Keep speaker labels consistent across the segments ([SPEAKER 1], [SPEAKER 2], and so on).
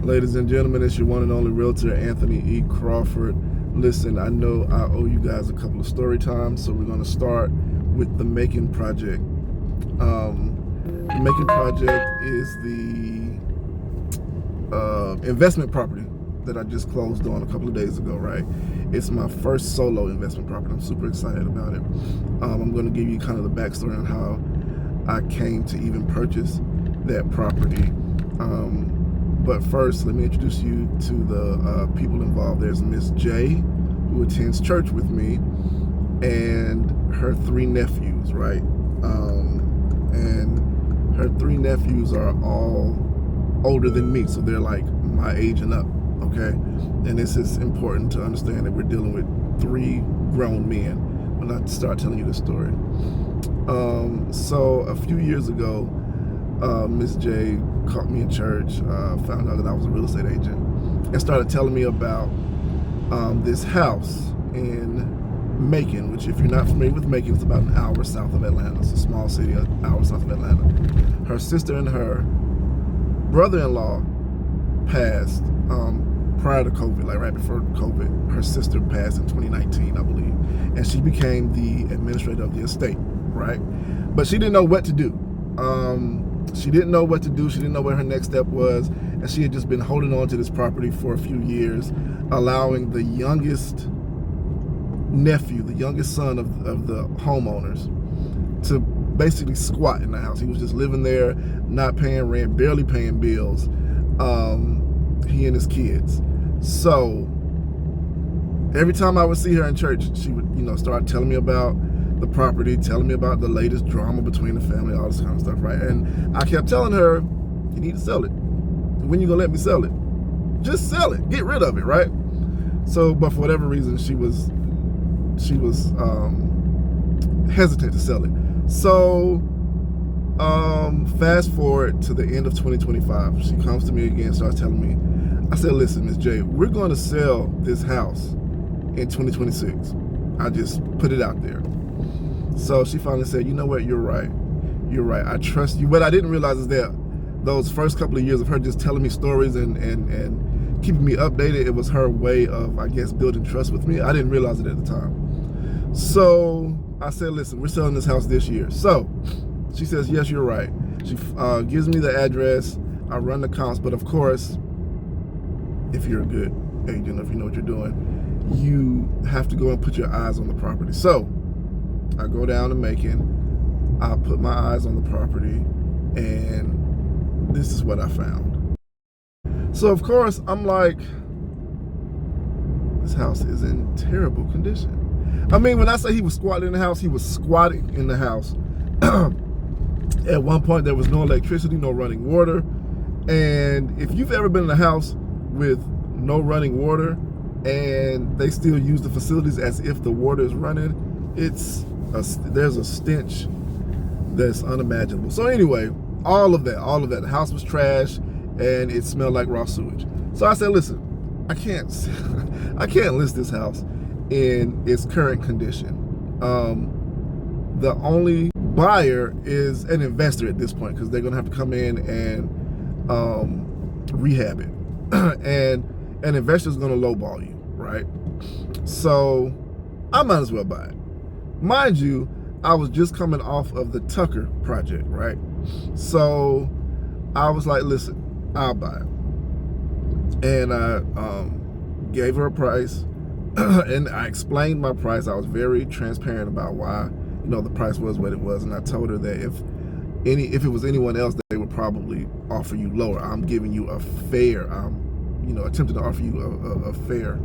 [SPEAKER 1] Ladies and gentlemen, it's your one and only Realtor, Anthony E. Crawford. Listen, I know I owe you guys a couple of story times, so we're going to start with the Macon Project. The Macon Project is the investment property that I just closed on a couple of days ago, right? It's my first solo investment property. I'm super excited about it. I'm going to give you kind of the backstory on how I came to even purchase that property. But first, let me introduce you to the people involved. There's Miss J, who attends church with me, and her three nephews, right? And her three nephews are all older than me, so they're like my age and up, okay? And this is important to understand that we're dealing with three grown men when I start telling you this story. So a few years ago, Miss J caught me in church, found out that I was a real estate agent, and started telling me about this house in Macon, which if you're not familiar with Macon, it's about an hour south of Atlanta. It's a small city, an hour south of Atlanta. Her sister and her brother-in-law passed prior to COVID, like right before COVID. Her sister passed in 2019, I believe, and she became the administrator of the estate, right? But she didn't know what to do. She didn't know what to do. She didn't know what her next step was. And she had just been holding on to this property for a few years, allowing the youngest nephew, the youngest son of the homeowners, to basically squat in the house. He was just living there, not paying rent, barely paying bills, he and his kids. So every time I would see her in church, she would, start telling me about the property, telling me about the latest drama between the family, all this kind of stuff, right? And I kept telling her, you need to sell it. When you gonna let me sell it? Just sell it, get rid of it, right? So, but for whatever reason, she was hesitant to sell it. So, fast forward to the end of 2025, she comes to me again, starts telling me, I said, listen, Miss J, we're gonna sell this house in 2026. I just put it out there. So she finally said, you know what, you're right. You're right, I trust you. What I didn't realize is that those first couple of years of her just telling me stories and keeping me updated, it was her way of, I guess, building trust with me. I didn't realize it at the time. So I said, listen, we're selling this house this year. So she says, yes, you're right. She gives me the address. I run the comps, but of course, if you're a good agent, if you know what you're doing, you have to go and put your eyes on the property. So I go down to Macon, I put my eyes on the property, and this is what I found. So of course, I'm like, this house is in terrible condition. I mean, when I say he was squatting in the house, he was squatting in the house. At one point, there was no electricity, no running water. And if you've ever been in a house with no running water and they still use the facilities as if the water is running, there's a stench that's unimaginable. So anyway, all of that, the house was trash and it smelled like raw sewage. So I said, listen, I can't list this house in its current condition. The only buyer is an investor at this point, because they're gonna have to come in and rehab it. And an investor's gonna lowball you, right? So I might as well buy it. Mind you, I was just coming off of the Tucker project, right? So I was like, listen, I'll buy it. And I gave her a price and I explained my price. I was very transparent about why, the price was what it was. And I told her that if it was anyone else, they would probably offer you lower. I'm giving you a fair, attempting to offer you a fair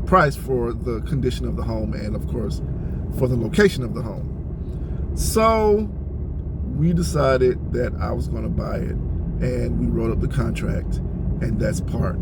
[SPEAKER 1] price for the condition of the home and of course for the location of the home. So we decided that I was going to buy it, and we wrote up the contract, and that's part